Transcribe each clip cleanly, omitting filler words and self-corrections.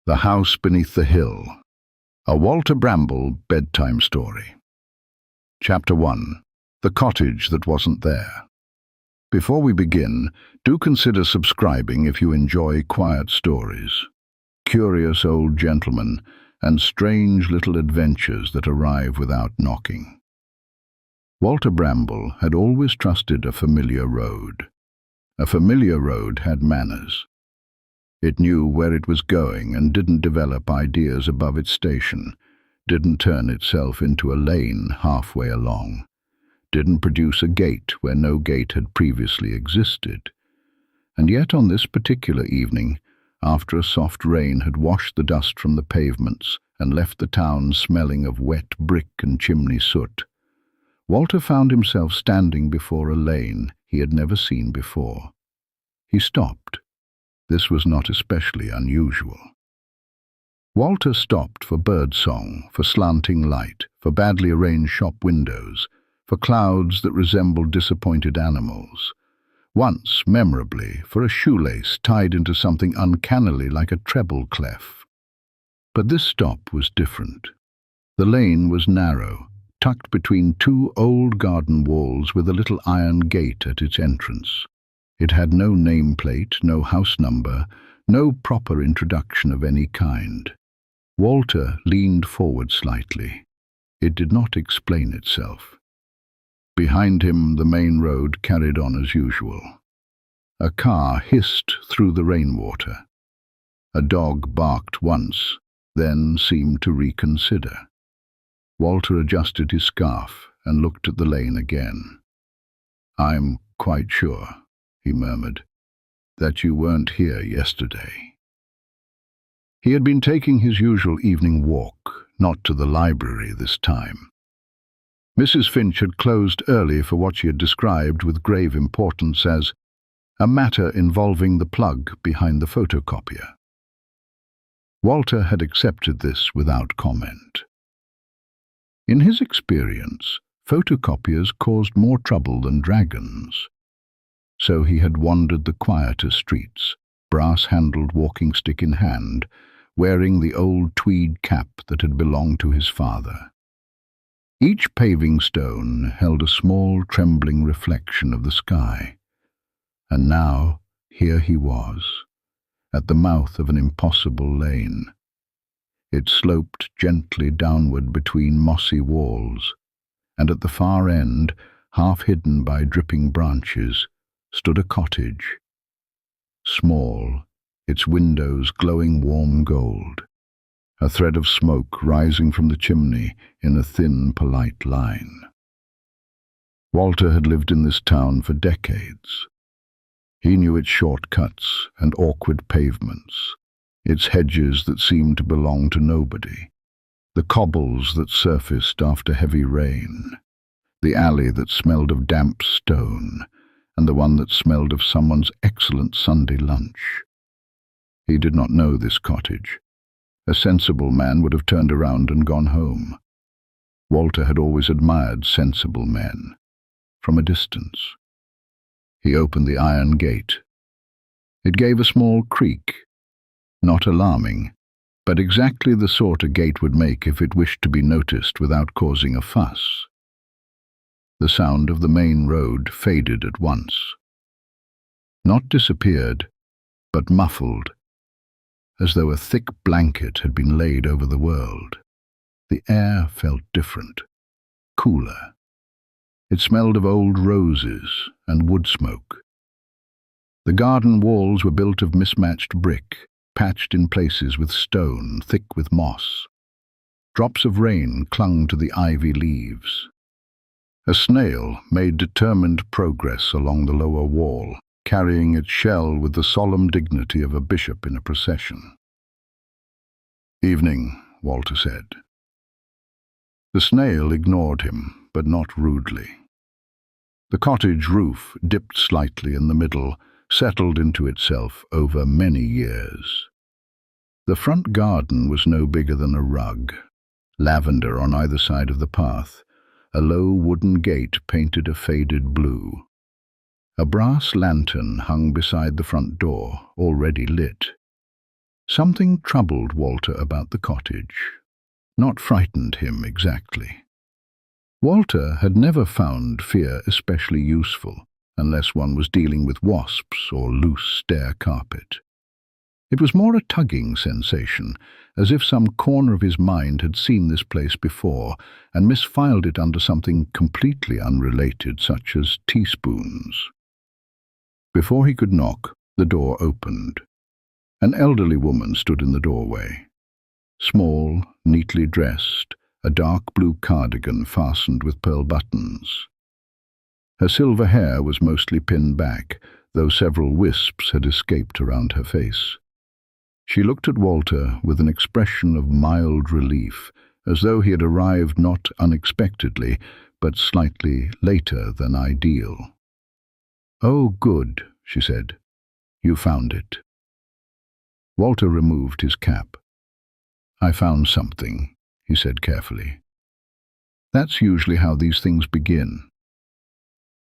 The House Beneath the Hill, a Walter Bramble bedtime story. Chapter 1. The Cottage That Wasn't There. Before we begin, do consider subscribing if you enjoy quiet stories, curious old gentlemen, and strange little adventures that arrive without knocking. Walter Bramble had always trusted a familiar road. A familiar road had manners. It knew where it was going and didn't develop ideas above its station, didn't turn itself into a lane halfway along, didn't produce a gate where no gate had previously existed. And yet on this particular evening, after a soft rain had washed the dust from the pavements and left the town smelling of wet brick and chimney soot, Walter found himself standing before a lane he had never seen before. He stopped. This was not especially unusual. Walter stopped for birdsong, for slanting light, for badly arranged shop windows, for clouds that resembled disappointed animals. Once, memorably, for a shoelace tied into something uncannily like a treble clef. But this stop was different. The lane was narrow, tucked between two old garden walls with a little iron gate at its entrance. It had no nameplate, no house number, no proper introduction of any kind. Walter leaned forward slightly. It did not explain itself. Behind him, the main road carried on as usual. A car hissed through the rainwater. A dog barked once, then seemed to reconsider. Walter adjusted his scarf and looked at the lane again. "I'm quite sure," he murmured, "that you weren't here yesterday." He had been taking his usual evening walk, not to the library this time. Mrs. Finch had closed early for what she had described with grave importance as a matter involving the plug behind the photocopier. Walter had accepted this without comment. In his experience, photocopiers caused more trouble than dragons. So he had wandered the quieter streets, brass-handled walking stick in hand, wearing the old tweed cap that had belonged to his father. Each paving stone held a small, trembling reflection of the sky. And now, here he was, at the mouth of an impossible lane. It sloped gently downward between mossy walls, and at the far end, half hidden by dripping branches, stood a cottage. Small, its windows glowing warm gold, a thread of smoke rising from the chimney in a thin, polite line. Walter had lived in this town for decades. He knew its shortcuts and awkward pavements, its hedges that seemed to belong to nobody, the cobbles that surfaced after heavy rain, the alley that smelled of damp stone, and the one that smelled of someone's excellent Sunday lunch. He did not know this cottage. A sensible man would have turned around and gone home. Walter had always admired sensible men, from a distance. He opened the iron gate. It gave a small creak, not alarming, but exactly the sort a gate would make if it wished to be noticed without causing a fuss. The sound of the main road faded at once. Not disappeared, but muffled, as though a thick blanket had been laid over the world. The air felt different, cooler. It smelled of old roses and wood smoke. The garden walls were built of mismatched brick, patched in places with stone, thick with moss. Drops of rain clung to the ivy leaves. A snail made determined progress along the lower wall, carrying its shell with the solemn dignity of a bishop in a procession. "Evening," Walter said. The snail ignored him, but not rudely. The cottage roof dipped slightly in the middle, settled into itself over many years. The front garden was no bigger than a rug, lavender on either side of the path. A low wooden gate painted a faded blue. A brass lantern hung beside the front door, already lit. Something troubled Walter about the cottage, not frightened him exactly. Walter had never found fear especially useful, unless one was dealing with wasps or loose stair carpet. It was more a tugging sensation, as if some corner of his mind had seen this place before and misfiled it under something completely unrelated, such as teaspoons. Before he could knock, the door opened. An elderly woman stood in the doorway. Small, neatly dressed, a dark blue cardigan fastened with pearl buttons. Her silver hair was mostly pinned back, though several wisps had escaped around her face. She looked at Walter with an expression of mild relief, as though he had arrived not unexpectedly, but slightly later than ideal. "Oh, good," she said. "You found it." Walter removed his cap. "I found something," he said carefully. "That's usually how these things begin."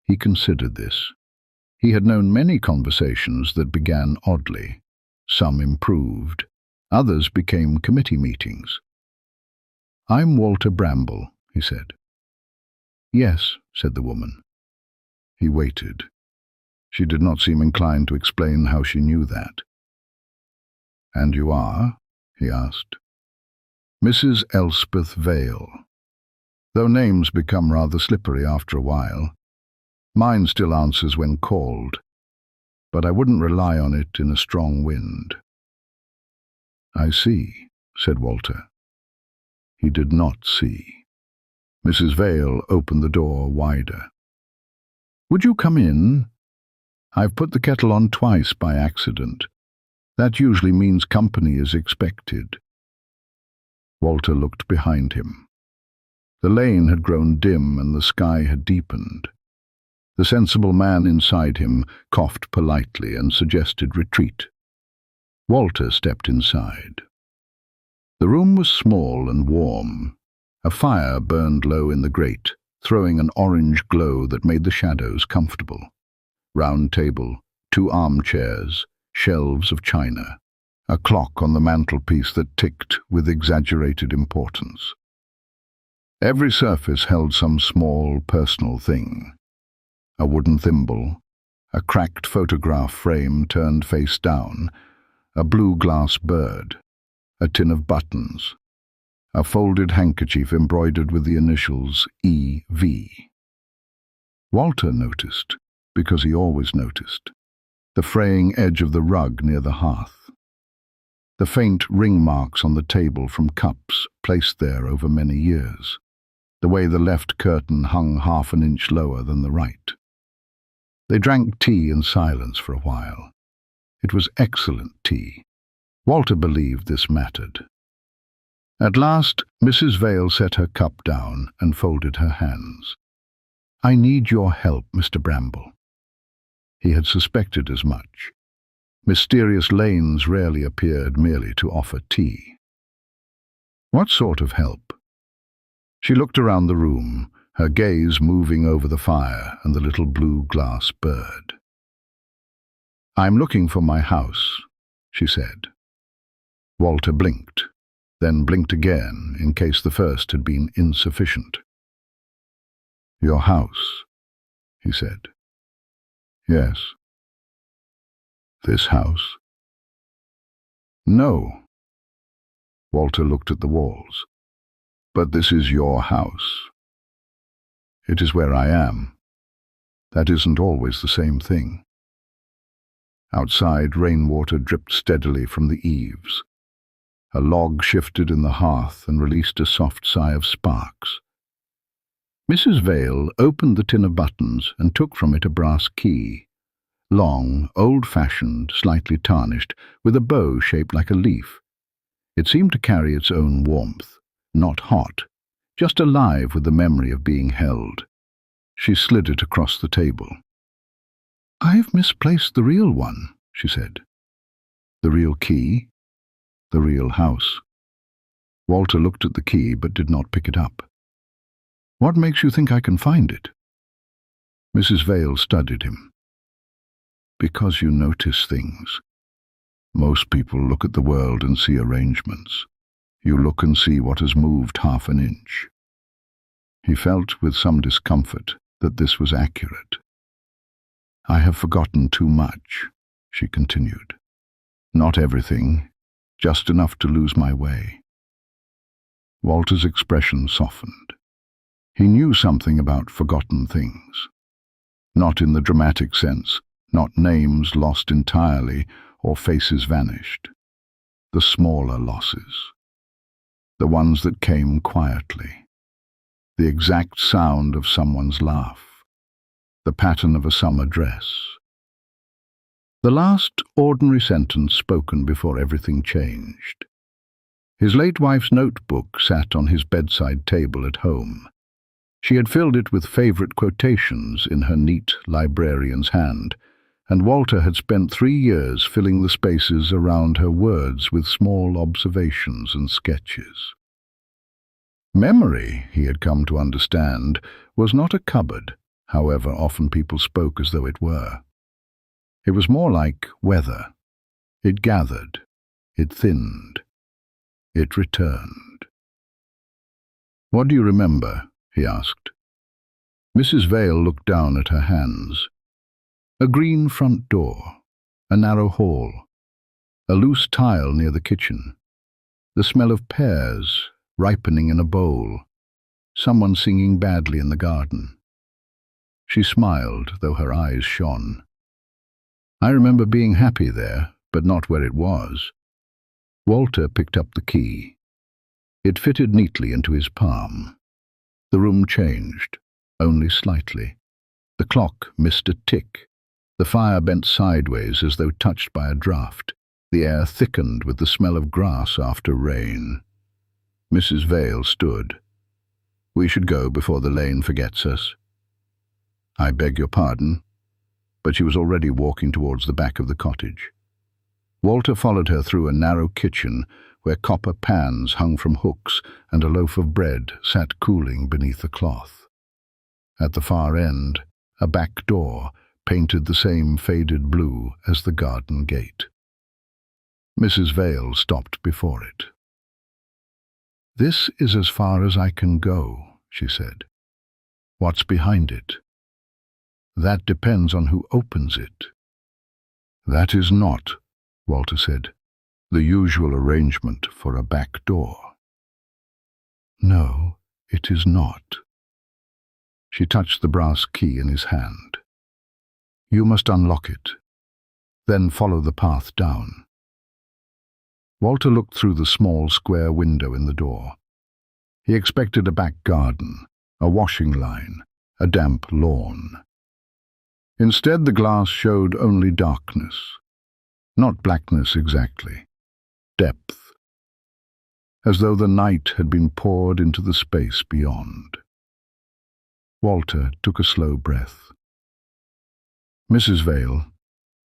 He considered this. He had known many conversations that began oddly. Some improved. Others became committee meetings. "I'm Walter Bramble," he said. "Yes," said the woman. He waited. She did not seem inclined to explain how she knew that. "And you are?" he asked. "Mrs. Elspeth Vale. Though names become rather slippery after a while. Mine still answers when called, but I wouldn't rely on it in a strong wind." "I see," said Walter. He did not see. Mrs. Vale opened the door wider. "Would you come in? I've put the kettle on twice by accident. That usually means company is expected." Walter looked behind him. The lane had grown dim and the sky had deepened. The sensible man inside him coughed politely and suggested retreat. Walter stepped inside. The room was small and warm. A fire burned low in the grate, throwing an orange glow that made the shadows comfortable. Round table, 2 armchairs, shelves of china, a clock on the mantelpiece that ticked with exaggerated importance. Every surface held some small personal thing. A wooden thimble, a cracked photograph frame turned face down, a blue glass bird, a tin of buttons, a folded handkerchief embroidered with the initials E.V. Walter noticed, because he always noticed, the fraying edge of the rug near the hearth, the faint ring marks on the table from cups placed there over many years, the way the left curtain hung half an inch lower than the right. They drank tea in silence for a while. It was excellent tea. Walter believed this mattered. At last, Mrs. Vale set her cup down and folded her hands. "I need your help, Mr. Bramble." He had suspected as much. Mysterious lanes rarely appeared merely to offer tea. "What sort of help?" She looked around the room, her gaze moving over the fire and the little blue glass bird. "I'm looking for my house," she said. Walter blinked, then blinked again in case the first had been insufficient. "Your house," he said. "Yes." "This house?" "No." Walter looked at the walls. "But this is your house." "It is where I am. That isn't always the same thing." Outside, rainwater dripped steadily from the eaves. A log shifted in the hearth and released a soft sigh of sparks. Mrs. Vale opened the tin of buttons and took from it a brass key, long, old-fashioned, slightly tarnished, with a bow shaped like a leaf. It seemed to carry its own warmth, not hot, just alive with the memory of being held. She slid it across the table. "I've misplaced the real one," she said. "The real key?" "The real house." Walter looked at the key but did not pick it up. "What makes you think I can find it?" Mrs. Vale studied him. "Because you notice things. Most people look at the world and see arrangements. You look and see what has moved half an inch. He felt with some discomfort that this was accurate. I have forgotten too much, she continued. Not everything, just enough to lose my way. Walter's expression softened. He knew something about forgotten things. Not in the dramatic sense, not names lost entirely or faces vanished. The smaller losses. The ones that came quietly. The exact sound of someone's laugh. The pattern of a summer dress. The last ordinary sentence spoken before everything changed. His late wife's notebook sat on his bedside table at home. She had filled it with favourite quotations in her neat librarian's hand, and Walter had spent 3 years filling the spaces around her words with small observations and sketches. Memory, he had come to understand, was not a cupboard, however often people spoke as though it were. It was more like weather. It gathered, it thinned, it returned. "What do you remember?" he asked. Mrs. Vale looked down at her hands. A green front door, a narrow hall, a loose tile near the kitchen, the smell of pears ripening in a bowl, someone singing badly in the garden. She smiled, though her eyes shone. "I remember being happy there, but not where it was." Walter picked up the key. It fitted neatly into his palm. The room changed, only slightly. The clock missed a tick. The fire bent sideways as though touched by a draught. The air thickened with the smell of grass after rain. Mrs. Vale stood. "We should go before the lane forgets us." "I beg your pardon," but she was already walking towards the back of the cottage. Walter followed her through a narrow kitchen where copper pans hung from hooks and a loaf of bread sat cooling beneath a cloth. At the far end, a back door painted the same faded blue as the garden gate. Mrs. Vale stopped before it. "This is as far as I can go," she said. "What's behind it?" "That depends on who opens it." "That is not," Walter said, "the usual arrangement for a back door." "No, it is not." She touched the brass key in his hand. "You must unlock it, then follow the path down." Walter looked through the small square window in the door. He expected a back garden, a washing line, a damp lawn. Instead, the glass showed only darkness. Not blackness exactly. Depth. As though the night had been poured into the space beyond. Walter took a slow breath. "Mrs. Vale,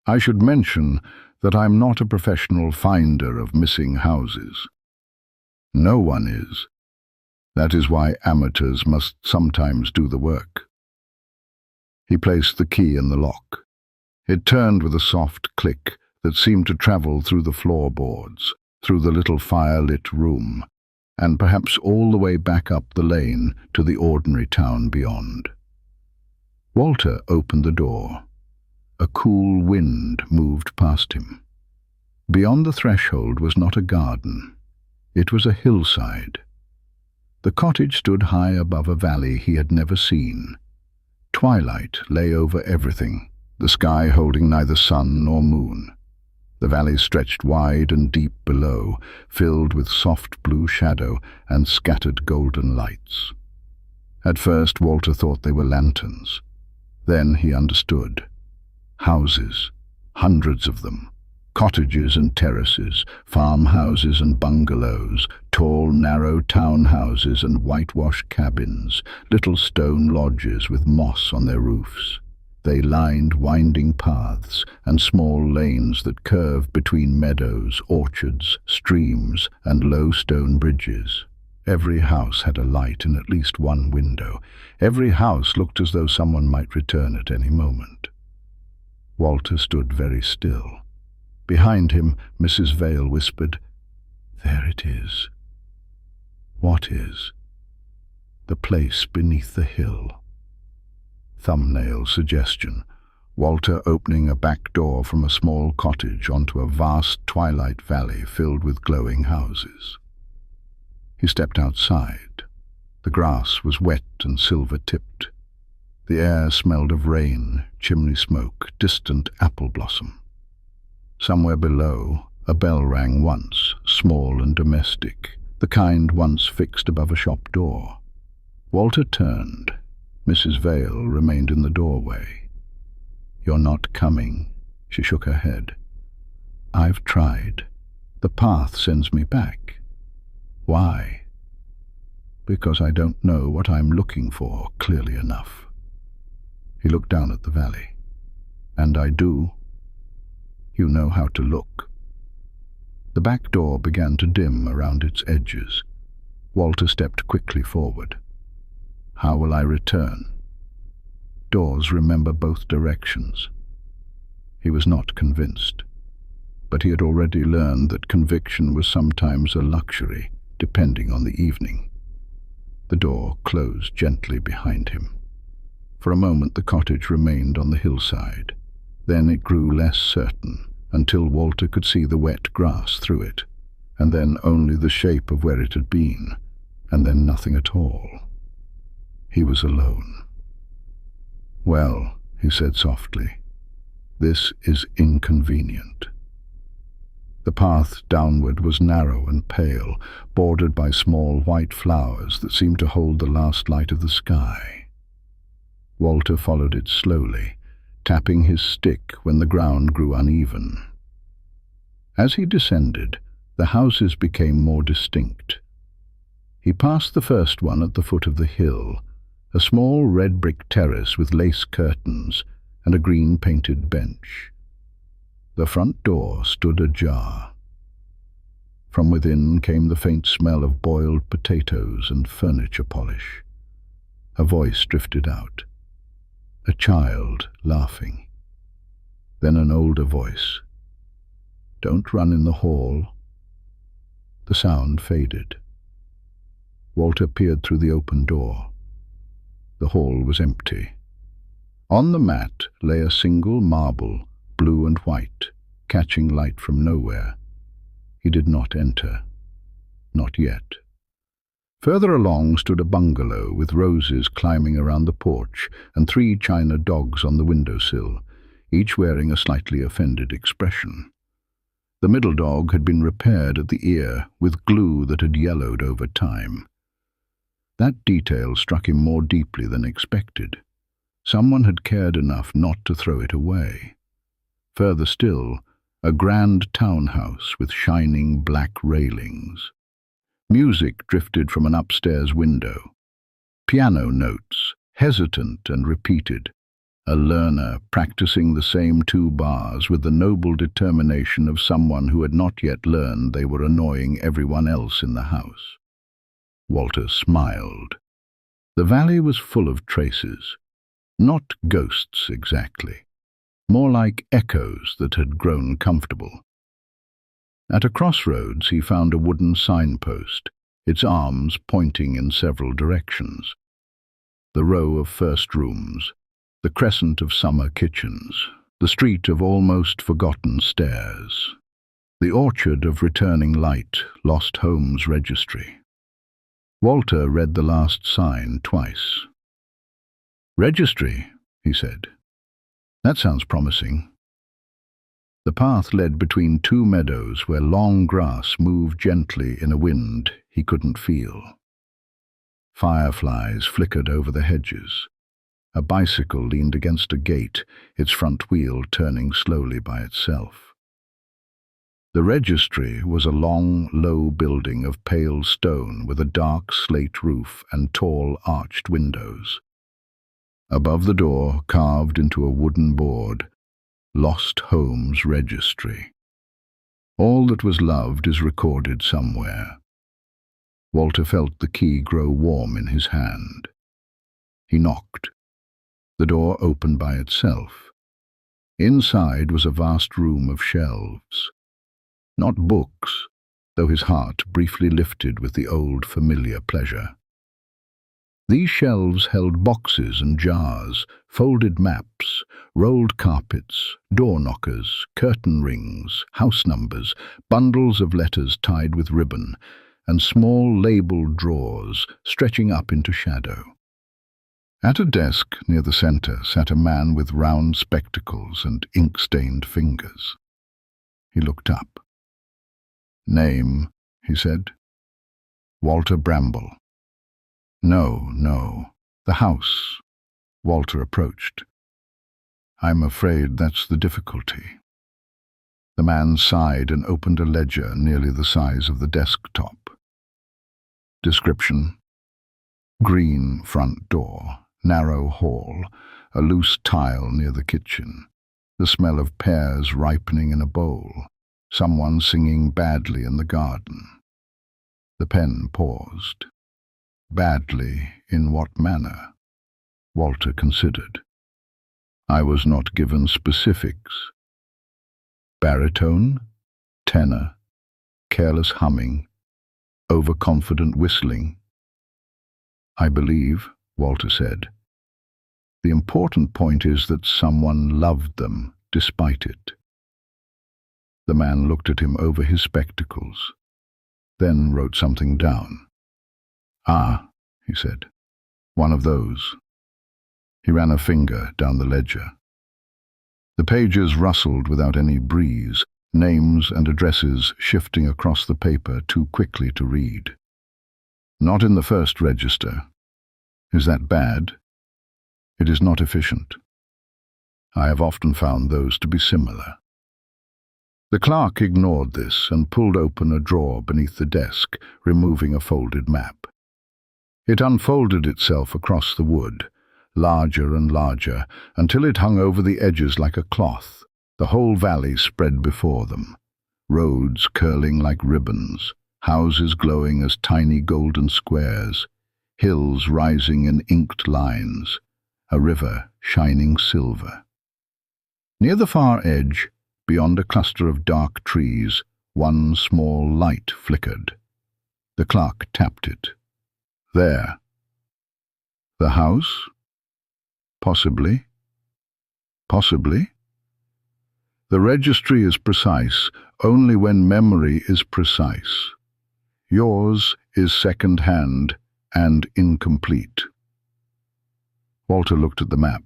I should mention that I'm not a professional finder of missing houses. No one is. That is why amateurs must sometimes do the work." He placed the key in the lock. It turned with a soft click that seemed to travel through the floorboards, through the little fire-lit room, and perhaps all the way back up the lane to the ordinary town beyond. Walter opened the door. A cool wind moved past him. Beyond the threshold was not a garden. It was a hillside. The cottage stood high above a valley he had never seen. Twilight lay over everything, the sky holding neither sun nor moon. The valley stretched wide and deep below, filled with soft blue shadow and scattered golden lights. At first Walter thought they were lanterns. Then he understood. Houses, hundreds of them. Cottages and terraces, farmhouses and bungalows, tall, narrow townhouses and whitewashed cabins, little stone lodges with moss on their roofs. They lined winding paths and small lanes that curved between meadows, orchards, streams, and low stone bridges. Every house had a light in at least one window. Every house looked as though someone might return at any moment. Walter stood very still. Behind him, Mrs. Vale whispered, "There it is." What is? The place beneath the hill. Thumbnail suggestion. Walter opening a back door from a small cottage onto a vast twilight valley filled with glowing houses. He stepped outside. The grass was wet and silver-tipped. The air smelled of rain, chimney smoke, distant apple blossom. Somewhere below, a bell rang once, small and domestic, the kind once fixed above a shop door. Walter turned. Mrs. Vale remained in the doorway. "You're not coming," she shook her head. "I've tried. The path sends me back." "Why?" "Because I don't know what I'm looking for clearly enough." He looked down at the valley. "And I do. You know how to look." The back door began to dim around its edges. Walter stepped quickly forward. "How will I return?" Doors remember both directions. He was not convinced, but he had already learned that conviction was sometimes a luxury, depending on the evening. The door closed gently behind him. For a moment the cottage remained on the hillside. Then it grew less certain, until Walter could see the wet grass through it, and then only the shape of where it had been, and then nothing at all. He was alone. "Well," he said softly, "this is inconvenient." The path downward was narrow and pale, bordered by small white flowers that seemed to hold the last light of the sky. Walter followed it slowly, tapping his stick when the ground grew uneven. As he descended, the houses became more distinct. He passed the first one at the foot of the hill, a small red brick terrace with lace curtains and a green-painted bench. The front door stood ajar. From within came the faint smell of boiled potatoes and furniture polish. A voice drifted out. A child laughing. Then an older voice. "Don't run in the hall." The sound faded. Walter peered through the open door. The hall was empty. On the mat lay a single marble, blue and white, catching light from nowhere. He did not enter. Not yet. Further along stood a bungalow with roses climbing around the porch and 3 china dogs on the windowsill, each wearing a slightly offended expression. The middle dog had been repaired at the ear with glue that had yellowed over time. That detail struck him more deeply than expected. Someone had cared enough not to throw it away. Further still, a grand townhouse with shining black railings. Music drifted from an upstairs window. Piano notes, hesitant and repeated. A learner practicing the same 2 bars with the noble determination of someone who had not yet learned they were annoying everyone else in the house. Walter smiled. The valley was full of traces. Not ghosts exactly. More like echoes that had grown comfortable. At a crossroads he found a wooden signpost, its arms pointing in several directions. The row of first rooms, the crescent of summer kitchens, the street of almost forgotten stairs, the orchard of returning light, lost homes registry. Walter read the last sign twice. "Registry," he said. "That sounds promising." The path led between 2 meadows where long grass moved gently in a wind he couldn't feel. Fireflies flickered over the hedges. A bicycle leaned against a gate, its front wheel turning slowly by itself. The registry was a long, low building of pale stone with a dark slate roof and tall, arched windows. Above the door, carved into a wooden board, "Lost Homes Registry." All that was loved is recorded somewhere. Walter felt the key grow warm in his hand. He knocked. The door opened by itself. Inside was a vast room of shelves. Not books, though his heart briefly lifted with the old familiar pleasure. These shelves held boxes and jars, folded maps, rolled carpets, door knockers, curtain rings, house numbers, bundles of letters tied with ribbon, and small labelled drawers stretching up into shadow. At a desk near the centre sat a man with round spectacles and ink-stained fingers. He looked up. "Name," he said. "Walter Bramble." No, the house." Walter approached. "I'm afraid that's the difficulty." The man sighed and opened a ledger nearly the size of the desktop. Description: green front door, narrow hall, a loose tile near the kitchen, the smell of pears ripening in a bowl, someone singing badly in the garden. The pen paused. Badly in what manner? Walter considered. I was not given specifics. Baritone, tenor, careless humming, overconfident whistling. "I believe," Walter said. "The important point is that someone loved them despite it." The man looked at him over his spectacles, then wrote something down. "Ah," he said, "one of those." He ran a finger down the ledger. The pages rustled without any breeze, names and addresses shifting across the paper too quickly to read. "Not in the first register. Is that bad?" "It is not efficient. I have often found those to be similar." The clerk ignored this and pulled open a drawer beneath the desk, removing a folded map. It unfolded itself across the wood, larger and larger, until it hung over the edges like a cloth. The whole valley spread before them, roads curling like ribbons, houses glowing as tiny golden squares, hills rising in inked lines, a river shining silver. Near the far edge, beyond a cluster of dark trees, one small light flickered. The clerk tapped it. "There." "The house?" "Possibly." "Possibly?" "The registry is precise only when memory is precise. Yours is second-hand and incomplete." Walter looked at the map.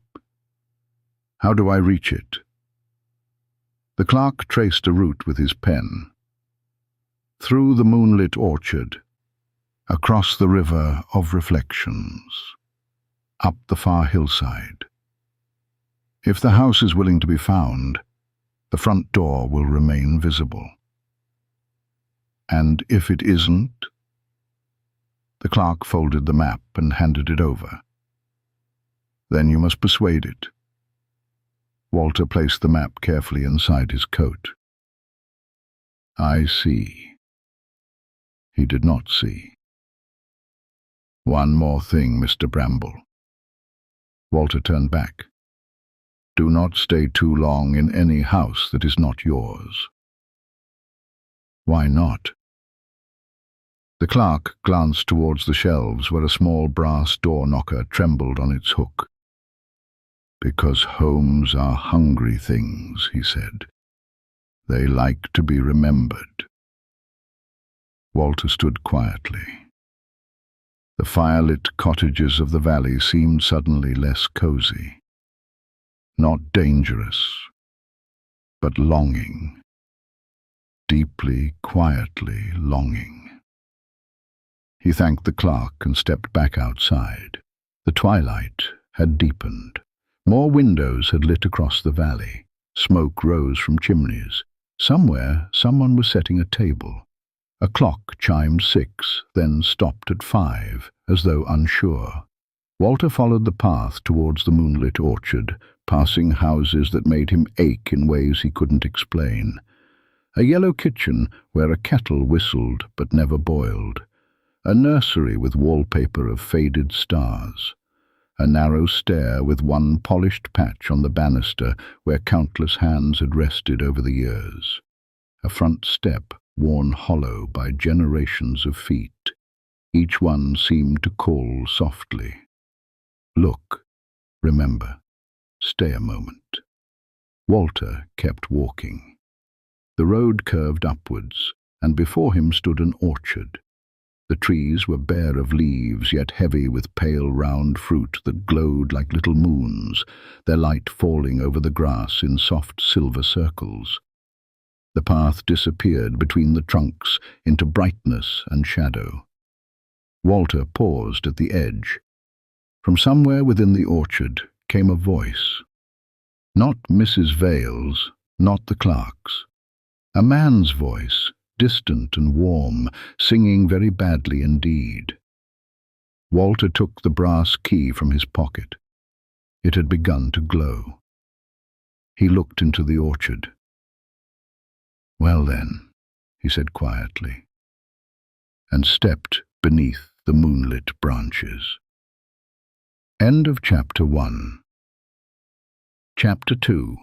"How do I reach it?" The clerk traced a route with his pen. "Through the moonlit orchard, across the river of reflections, up the far hillside. If the house is willing to be found, the front door will remain visible. And if it isn't?" The clerk folded the map and handed it over. "Then you must persuade it." Walter placed the map carefully inside his coat. "I see." He did not see. "One more thing, Mr. Bramble." Walter turned back. "Do not stay too long in any house that is not yours." "Why not?" The clerk glanced towards the shelves where a small brass door knocker trembled on its hook. "Because homes are hungry things," he said. "They like to be remembered." Walter stood quietly. The firelit cottages of the valley seemed suddenly less cozy. Not dangerous, but longing. Deeply, quietly longing. He thanked the clerk and stepped back outside. The twilight had deepened. More windows had lit across the valley. Smoke rose from chimneys. Somewhere, someone was setting a table. A clock chimed 6, then stopped at 5, as though unsure. Walter followed the path towards the moonlit orchard, passing houses that made him ache in ways he couldn't explain. A yellow kitchen where a kettle whistled but never boiled. A nursery with wallpaper of faded stars. a narrow stair with one polished patch on the banister where countless hands had rested over the years. A front step worn hollow by generations of feet. Each one seemed to call softly. Look, remember, stay a moment. Walter kept walking. The road curved upwards, and before him stood an orchard. The trees were bare of leaves, yet heavy with pale round fruit that glowed like little moons, their light falling over the grass in soft silver circles. The path disappeared between the trunks into brightness and shadow. Walter paused at the edge. From somewhere within the orchard came a voice. Not Mrs. Vale's, not the clerk's. A man's voice, distant and warm, singing very badly indeed. Walter took the brass key from his pocket. It had begun to glow. He looked into the orchard. "Well then," he said quietly, and stepped beneath the moonlit branches. End of Chapter 1. Chapter 2.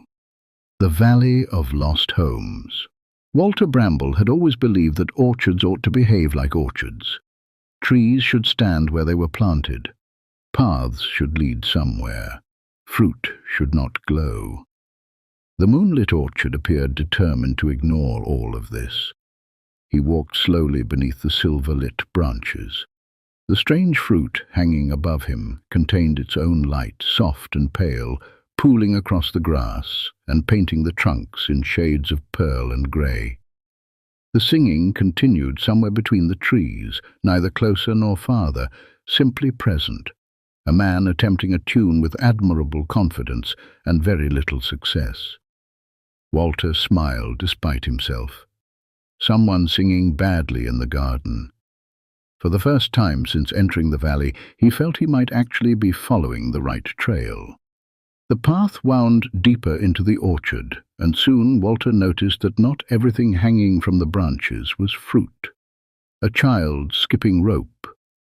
The Valley of Lost Homes. Walter Bramble had always believed that orchards ought to behave like orchards. Trees should stand where they were planted. Paths should lead somewhere. Fruit should not glow. The moonlit orchard appeared determined to ignore all of this. He walked slowly beneath the silver-lit branches. The strange fruit hanging above him contained its own light, soft and pale, pooling across the grass and painting the trunks in shades of pearl and grey. The singing continued somewhere between the trees, neither closer nor farther, simply present, a man attempting a tune with admirable confidence and very little success. Walter smiled despite himself. Someone singing badly in the garden. For the first time since entering the valley, he felt he might actually be following the right trail. The path wound deeper into the orchard, and soon Walter noticed that not everything hanging from the branches was fruit. A child skipping rope,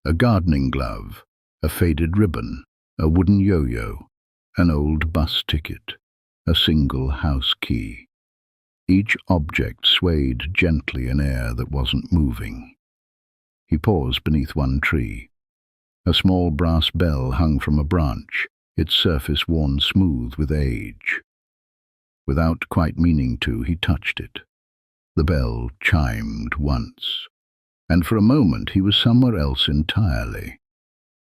a gardening glove, a faded ribbon, a wooden yo-yo, an old bus ticket, a single house key. Each object swayed gently in air that wasn't moving. He paused beneath one tree. A small brass bell hung from a branch, its surface worn smooth with age. Without quite meaning to, he touched it. The bell chimed once, and for a moment he was somewhere else entirely.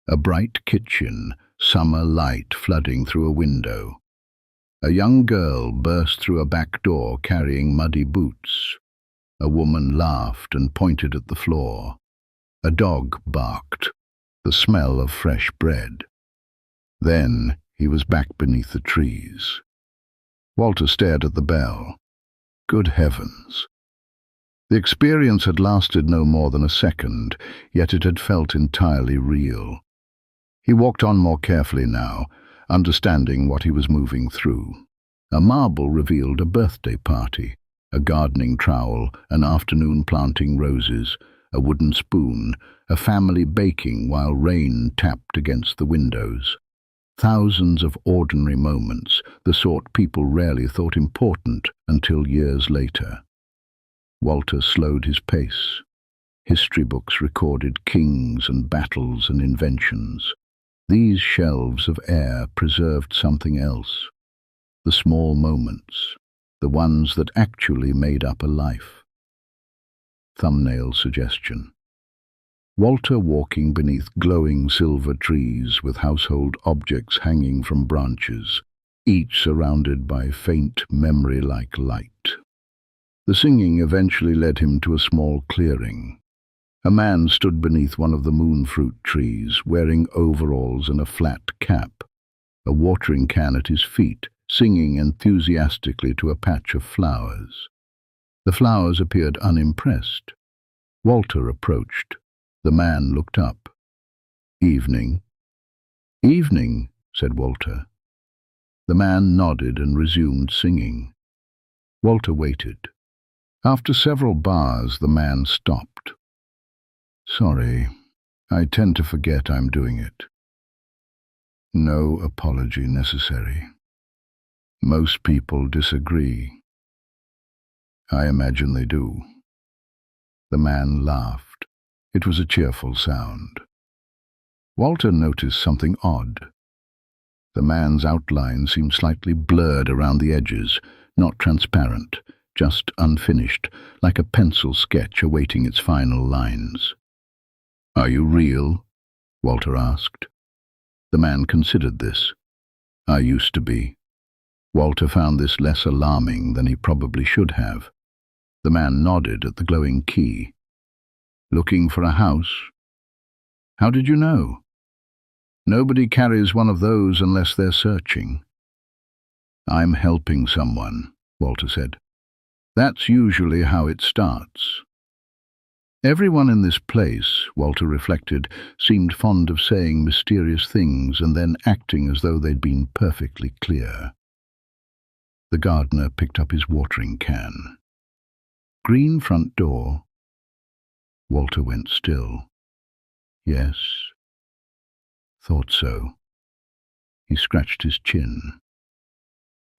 A bright kitchen, summer light flooding through a window. A young girl burst through a back door carrying muddy boots. A woman laughed and pointed at the floor. A dog barked, the smell of fresh bread. Then he was back beneath the trees. Walter stared at the bell. Good heavens! The experience had lasted no more than a second, yet it had felt entirely real. He walked on more carefully now, understanding what he was moving through. A marble revealed a birthday party, a gardening trowel, an afternoon planting roses, a wooden spoon, a family baking while rain tapped against the windows. Thousands of ordinary moments, the sort people rarely thought important until years later. Walter slowed his pace. History books recorded kings and battles and inventions. These shelves of air preserved something else. The small moments, the ones that actually made up a life. Thumbnail suggestion. Walter walking beneath glowing silver trees with household objects hanging from branches, each surrounded by faint memory-like light. The singing eventually led him to a small clearing. A man stood beneath one of the moonfruit trees, wearing overalls and a flat cap, a watering can at his feet, singing enthusiastically to a patch of flowers. The flowers appeared unimpressed. Walter approached. The man looked up. "Evening." "Evening," said Walter. The man nodded and resumed singing. Walter waited. After several bars, the man stopped. "Sorry, I tend to forget I'm doing it." No apology necessary. Most people disagree. I imagine they do. The man laughed. It was a cheerful sound. Walter noticed something odd. The man's outline seemed slightly blurred around the edges, not transparent, just unfinished, like a pencil sketch awaiting its final lines. "Are you real?" Walter asked. The man considered this. "I used to be." Walter found this less alarming than he probably should have. The man nodded at the glowing key. "Looking for a house?" "How did you know?" "Nobody carries one of those unless they're searching." "I'm helping someone," Walter said. "That's usually how it starts." Everyone in this place, Walter reflected, seemed fond of saying mysterious things and then acting as though they'd been perfectly clear. The gardener picked up his watering can. "Green front door?" Walter went still. "Yes." "Thought so." He scratched his chin.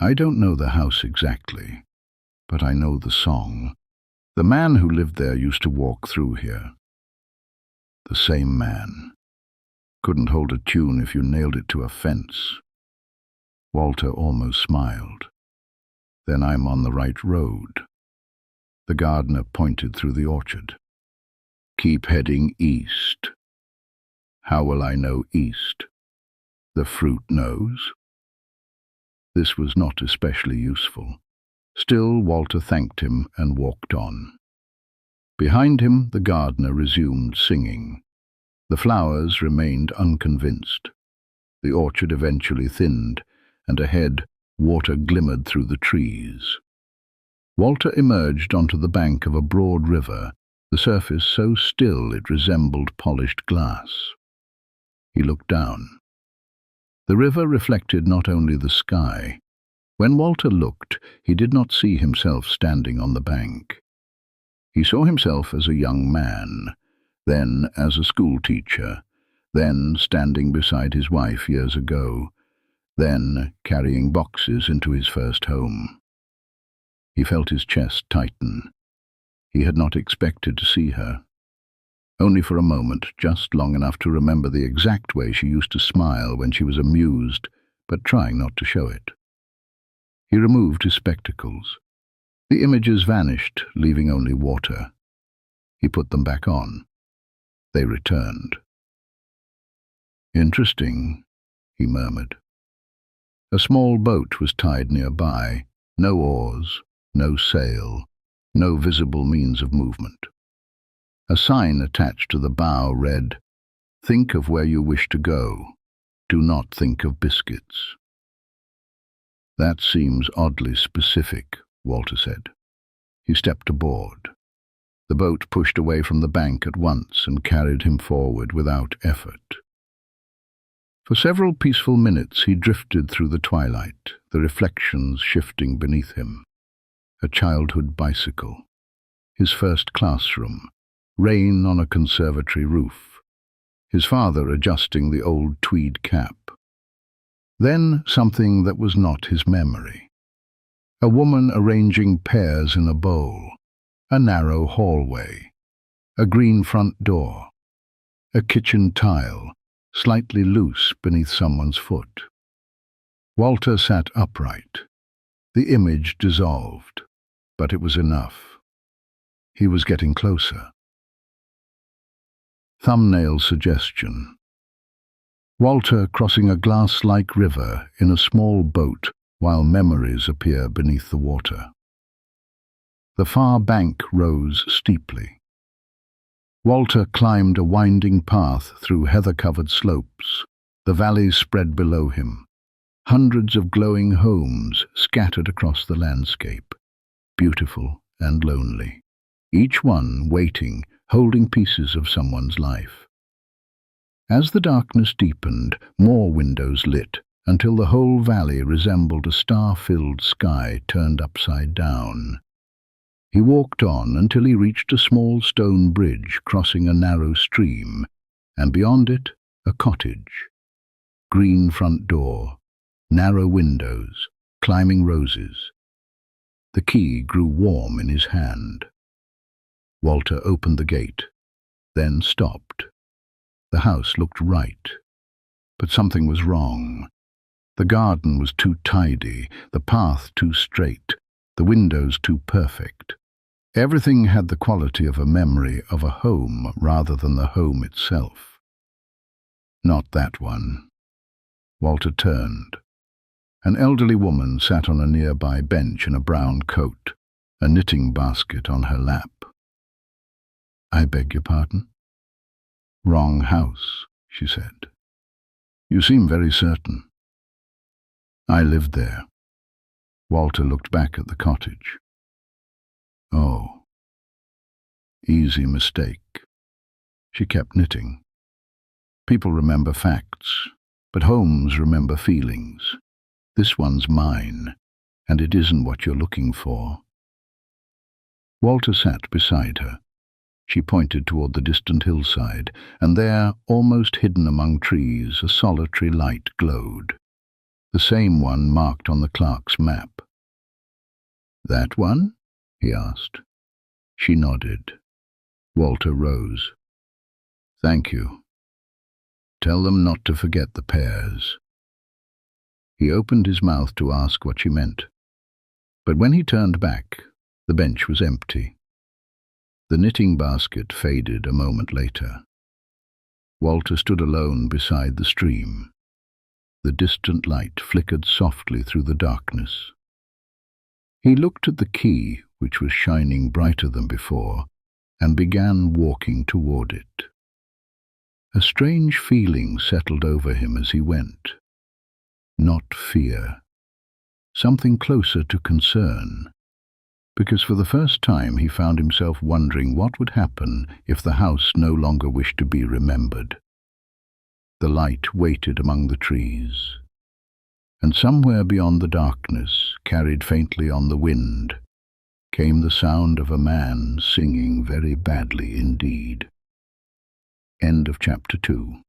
"I don't know the house exactly, but I know the song. The man who lived there used to walk through here." The same man. Couldn't hold a tune if you nailed it to a fence. Walter almost smiled. "Then I'm on the right road." The gardener pointed through the orchard. "Keep heading east." "How will I know east?" "The fruit knows." This was not especially useful. Still, Walter thanked him and walked on. Behind him, the gardener resumed singing. The flowers remained unconvinced. The orchard eventually thinned, and ahead, water glimmered through the trees. Walter emerged onto the bank of a broad river, the surface so still it resembled polished glass. He looked down. The river reflected not only the sky. When Walter looked, he did not see himself standing on the bank. He saw himself as a young man, then as a schoolteacher, then standing beside his wife years ago, then carrying boxes into his first home. He felt his chest tighten. He had not expected to see her. Only for a moment, just long enough to remember the exact way she used to smile when she was amused, but trying not to show it. He removed his spectacles. The images vanished, leaving only water. He put them back on. They returned. "Interesting," he murmured. A small boat was tied nearby. No oars, no sail, no visible means of movement. A sign attached to the bow read, "Think of where you wish to go. Do not think of biscuits." "That seems oddly specific," Walter said. He stepped aboard. The boat pushed away from the bank at once and carried him forward without effort. For several peaceful minutes he drifted through the twilight, the reflections shifting beneath him. A childhood bicycle, his first classroom, rain on a conservatory roof, his father adjusting the old tweed cap. Then something that was not his memory. A woman arranging pears in a bowl, a narrow hallway, a green front door, a kitchen tile, slightly loose beneath someone's foot. Walter sat upright. The image dissolved, but it was enough. He was getting closer. Thumbnail suggestion. Walter crossing a glass-like river in a small boat while memories appear beneath the water. The far bank rose steeply. Walter climbed a winding path through heather-covered slopes. The valleys spread below him. Hundreds of glowing homes scattered across the landscape, beautiful and lonely, each one waiting, holding pieces of someone's life. As the darkness deepened, more windows lit, until the whole valley resembled a star-filled sky turned upside down. He walked on until he reached a small stone bridge crossing a narrow stream, and beyond it, a cottage. green front door, narrow windows, climbing roses. The key grew warm in his hand. Walter opened the gate, then stopped. The house looked right, but something was wrong. The garden was too tidy, the path too straight, the windows too perfect. Everything had the quality of a memory of a home rather than the home itself. Not that one. Walter turned. An elderly woman sat on a nearby bench in a brown coat, a knitting basket on her lap. "I beg your pardon?" "Wrong house," she said. "You seem very certain." "I lived there." Walter looked back at the cottage. "Oh, easy mistake." She kept knitting. "People remember facts, but homes remember feelings. This one's mine, and it isn't what you're looking for." Walter sat beside her. She pointed toward the distant hillside, and there, almost hidden among trees, a solitary light glowed. The same one marked on the clerk's map. "That one?" he asked. She nodded. Walter rose. "Thank you. Tell them not to forget the pears." He opened his mouth to ask what she meant, but when he turned back, the bench was empty. The knitting basket faded a moment later. Walter stood alone beside the stream. The distant light flickered softly through the darkness. He looked at the key, which was shining brighter than before, and began walking toward it. A strange feeling settled over him as he went. Not fear. Something closer to concern. Because for the first time he found himself wondering what would happen if the house no longer wished to be remembered. The light waited among the trees, and somewhere beyond the darkness, carried faintly on the wind, came the sound of a man singing very badly indeed. End of Chapter 2.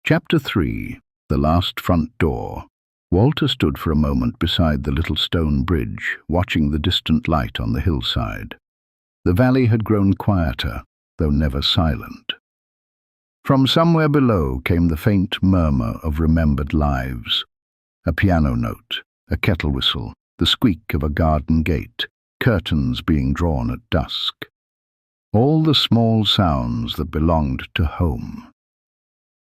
Chapter 3. The Last Front Door. Walter stood for a moment beside the little stone bridge, watching the distant light on the hillside. The valley had grown quieter, though never silent. From somewhere below came the faint murmur of remembered lives. A piano note, a kettle whistle, the squeak of a garden gate, curtains being drawn at dusk. All the small sounds that belonged to home.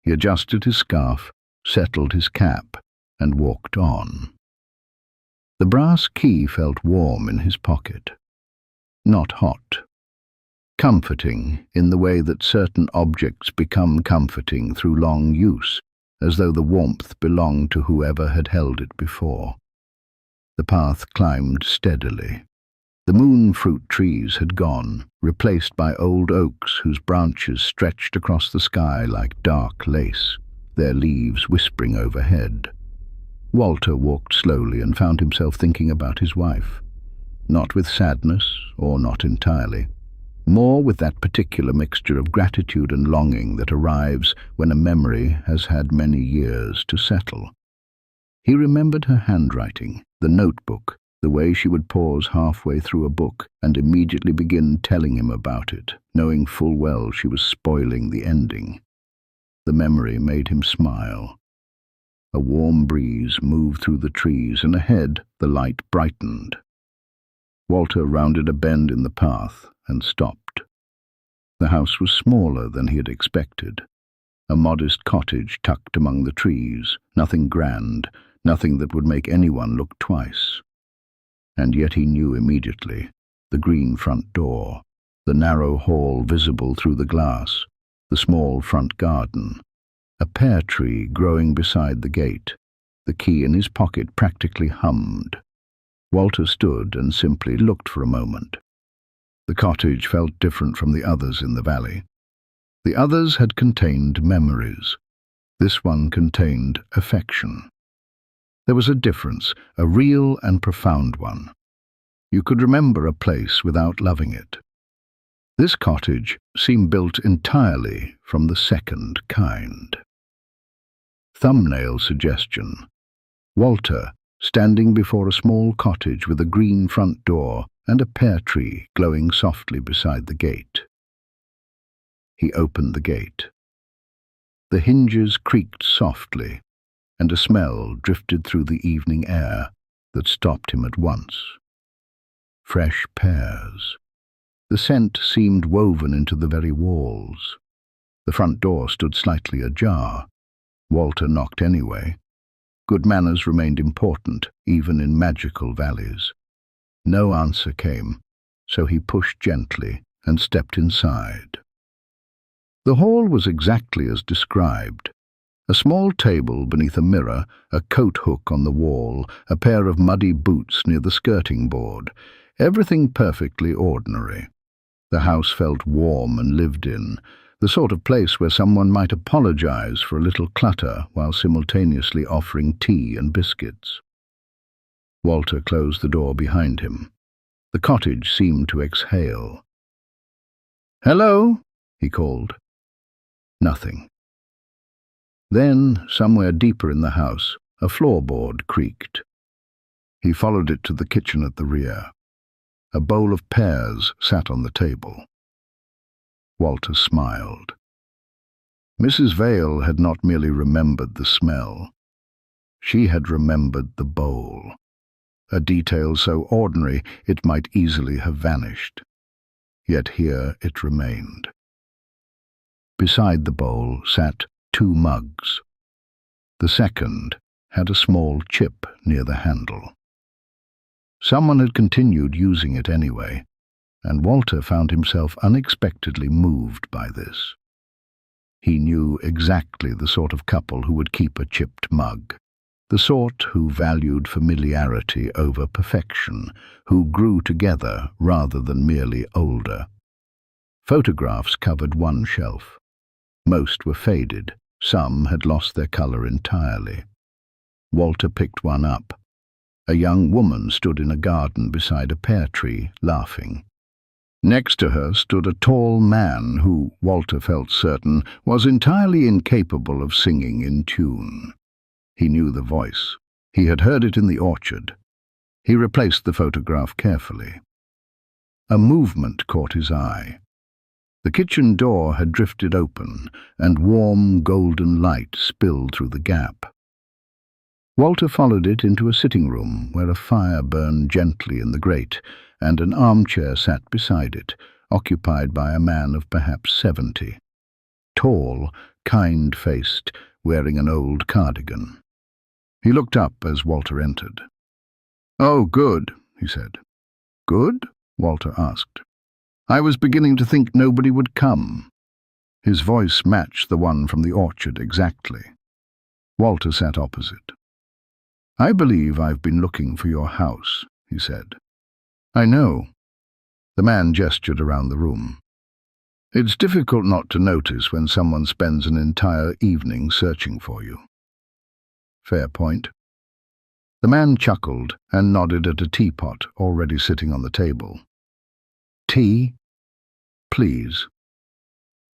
He adjusted his scarf, settled his cap, and walked on. The brass key felt warm in his pocket. Not hot. Comforting in the way that certain objects become comforting through long use, as though the warmth belonged to whoever had held it before. The path climbed steadily. The moon fruit trees had gone, replaced by old oaks whose branches stretched across the sky like dark lace, their leaves whispering overhead. Walter walked slowly and found himself thinking about his wife. Not with sadness, or not entirely. More with that particular mixture of gratitude and longing that arrives when a memory has had many years to settle. He remembered her handwriting, the notebook, the way she would pause halfway through a book and immediately begin telling him about it, knowing full well she was spoiling the ending. The memory made him smile. A warm breeze moved through the trees, and ahead the light brightened. Walter rounded a bend in the path and stopped. The house was smaller than he had expected. A modest cottage tucked among the trees, nothing grand, nothing that would make anyone look twice. And yet he knew immediately the green front door, the narrow hall visible through the glass, the small front garden, a pear tree growing beside the gate. The key in his pocket practically hummed. Walter stood and simply looked for a moment. The cottage felt different from the others in the valley. The others had contained memories. This one contained affection. There was a difference, a real and profound one. You could remember a place without loving it. This cottage seemed built entirely from the second kind. Thumbnail suggestion. Walter, standing before a small cottage with a green front door and a pear tree glowing softly beside the gate. He opened the gate. The hinges creaked softly, and a smell drifted through the evening air that stopped him at once. Fresh pears. The scent seemed woven into the very walls. The front door stood slightly ajar. Walter knocked anyway. Good manners remained important, even in magical valleys. No answer came, so he pushed gently and stepped inside. The hall was exactly as described. A small table beneath a mirror, a coat hook on the wall, a pair of muddy boots near the skirting board. Everything perfectly ordinary. The house felt warm and lived in, the sort of place where someone might apologize for a little clutter while simultaneously offering tea and biscuits. Walter closed the door behind him. The cottage seemed to exhale. "Hello," he called. Nothing. Then, somewhere deeper in the house, a floorboard creaked. He followed it to the kitchen at the rear. A bowl of pears sat on the table. Walter smiled. Mrs. Vale had not merely remembered the smell. She had remembered the bowl, a detail so ordinary it might easily have vanished. Yet here it remained. Beside the bowl sat 2 mugs. The second had a small chip near the handle. Someone had continued using it anyway, and Walter found himself unexpectedly moved by this. He knew exactly the sort of couple who would keep a chipped mug, the sort who valued familiarity over perfection, who grew together rather than merely older. Photographs covered one shelf. Most were faded, some had lost their color entirely. Walter picked one up. A young woman stood in a garden beside a pear tree, laughing. Next to her stood a tall man who, Walter felt certain, was entirely incapable of singing in tune. He knew the voice. He had heard it in the orchard. He replaced the photograph carefully. A movement caught his eye. The kitchen door had drifted open, and warm golden light spilled through the gap. Walter followed it into a sitting room where a fire burned gently in the grate, and an armchair sat beside it, occupied by a man of perhaps 70. Tall, kind-faced, wearing an old cardigan. He looked up as Walter entered. "Oh, good," he said. "Good?" Walter asked. "I was beginning to think nobody would come." His voice matched the one from the orchard exactly. Walter sat opposite. "I believe I've been looking for your house," he said. "I know." The man gestured around the room. "It's difficult not to notice when someone spends an entire evening searching for you." "Fair point." The man chuckled and nodded at a teapot already sitting on the table. "Tea?" "Please."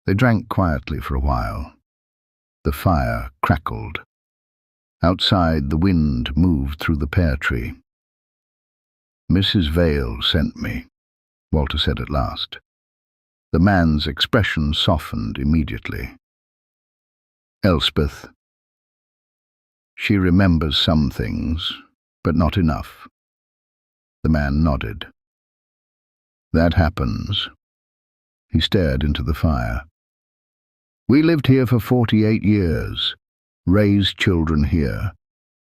They drank quietly for a while. The fire crackled. Outside, the wind moved through the pear tree. "Mrs. Vale sent me," Walter said at last. The man's expression softened immediately. "Elspeth. She remembers some things, but not enough." The man nodded. "That happens." He stared into the fire. "We lived here for 48 years, raised children here,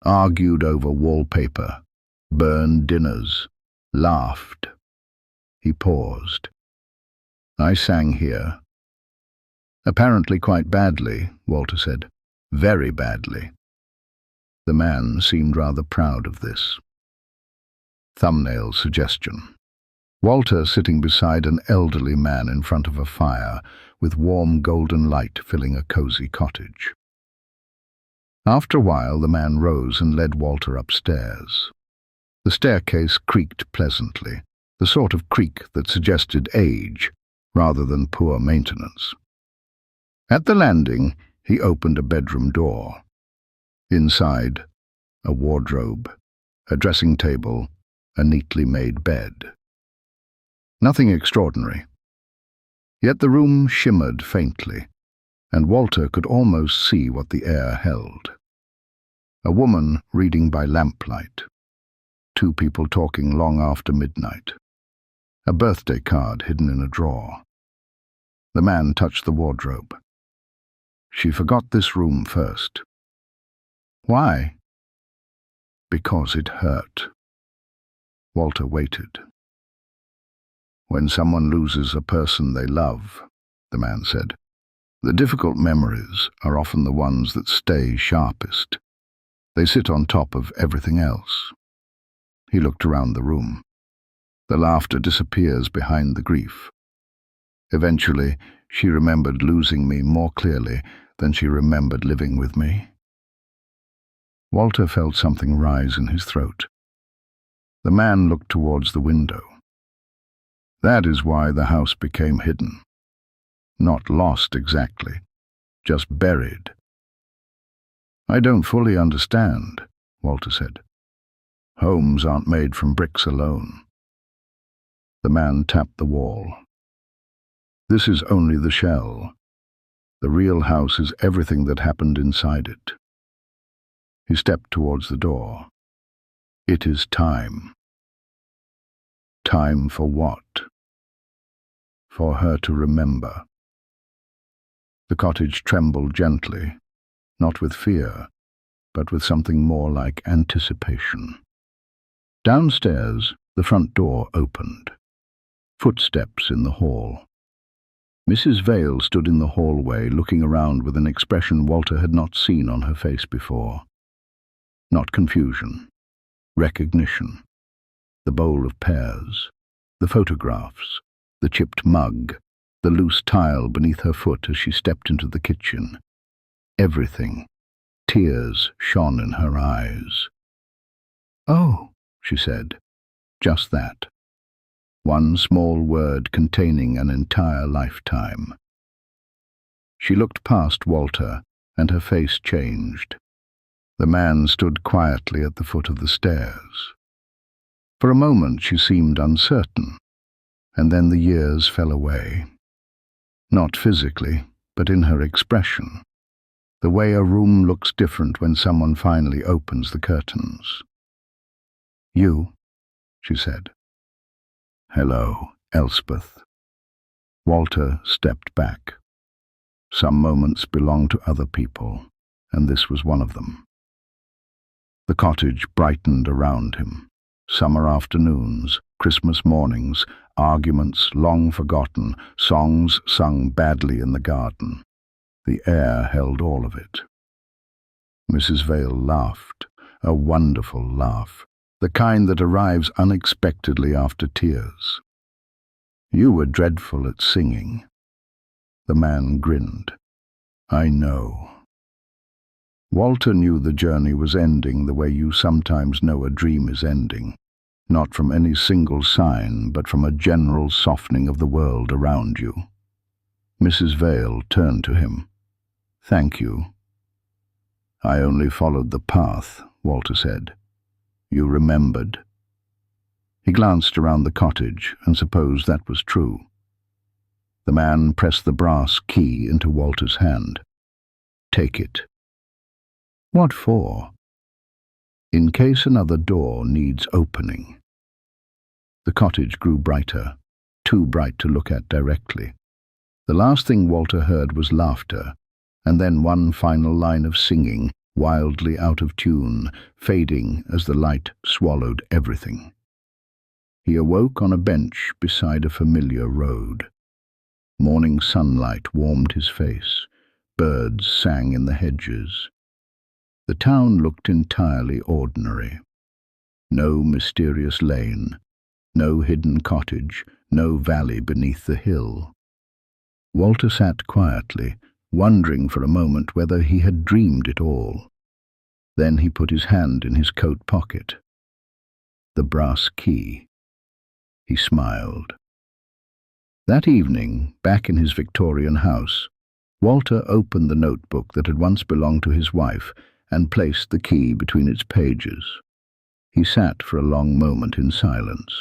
argued over wallpaper, burned dinners, laughed." He paused. "I sang here." "Apparently quite badly," Walter said. "Very badly." The man seemed rather proud of this. Thumbnail suggestion. Walter sitting beside an elderly man in front of a fire, with warm golden light filling a cozy cottage. After a while the man rose and led Walter upstairs. The staircase creaked pleasantly, the sort of creak that suggested age rather than poor maintenance. At the landing, he opened a bedroom door. Inside, a wardrobe, a dressing table, a neatly made bed. Nothing extraordinary. Yet the room shimmered faintly, and Walter could almost see what the air held. A woman reading by lamplight. Two people talking long after midnight. A birthday card hidden in a drawer. The man touched the wardrobe. She forgot this room first. Why? Because it hurt. Walter waited. When someone loses a person they love, the man said, the difficult memories are often the ones that stay sharpest. They sit on top of everything else. He looked around the room. The laughter disappears behind the grief. Eventually, she remembered losing me more clearly than she remembered living with me. Walter felt something rise in his throat. The man looked towards the window. That is why the house became hidden. Not lost exactly, just buried. I don't fully understand, Walter said. Homes aren't made from bricks alone. The man tapped the wall. This is only the shell. The real house is everything that happened inside it. He stepped towards the door. It is time. Time for what? For her to remember. The cottage trembled gently, not with fear, but with something more like anticipation. Downstairs, the front door opened. Footsteps in the hall. Mrs. Vale stood in the hallway, looking around with an expression Walter had not seen on her face before. Not confusion, recognition. The bowl of pears, the photographs, the chipped mug, the loose tile beneath her foot as she stepped into the kitchen. Everything. Tears shone in her eyes. "Oh," she said, just that. One small word containing an entire lifetime. She looked past Walter, and her face changed. The man stood quietly at the foot of the stairs. For a moment she seemed uncertain, and then the years fell away. Not physically, but in her expression. The way a room looks different when someone finally opens the curtains. "You," she said. "Hello, Elspeth." Walter stepped back. Some moments belong to other people, and this was one of them. The cottage brightened around him. Summer afternoons, Christmas mornings, arguments long forgotten, songs sung badly in the garden. The air held all of it. Mrs. Vale laughed, a wonderful laugh, the kind that arrives unexpectedly after tears. "You were dreadful at singing." The man grinned. "I know." Walter knew the journey was ending the way you sometimes know a dream is ending, not from any single sign, but from a general softening of the world around you. Mrs. Vale turned to him. "Thank you." "I only followed the path," Walter said. "You remembered." He glanced around the cottage and supposed that was true. The man pressed the brass key into Walter's hand. "Take it." "What for?" "In case another door needs opening." The cottage grew brighter, too bright to look at directly. The last thing Walter heard was laughter, and then one final line of singing, wildly out of tune, fading as the light swallowed everything. He awoke on a bench beside a familiar road. Morning sunlight warmed his face. Birds sang in the hedges. The town looked entirely ordinary. No mysterious lane, no hidden cottage, no valley beneath the hill. Walter sat quietly, wondering for a moment whether he had dreamed it all. Then he put his hand in his coat pocket. The brass key. He smiled. That evening, back in his Victorian house, Walter opened the notebook that had once belonged to his wife and placed the key between its pages. He sat for a long moment in silence.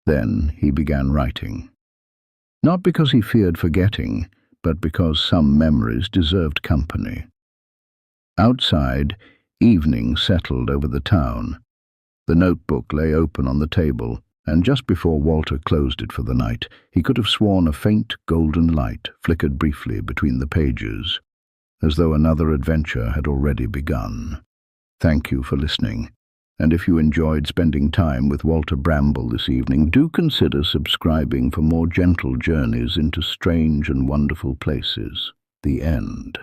Then he began writing. Not because he feared forgetting, but because some memories deserved company. Outside, evening settled over the town. The notebook lay open on the table, and just before Walter closed it for the night, he could have sworn a faint golden light flickered briefly between the pages, as though another adventure had already begun. Thank you for listening, and if you enjoyed spending time with Walter Bramble this evening, do consider subscribing for more gentle journeys into strange and wonderful places. The end.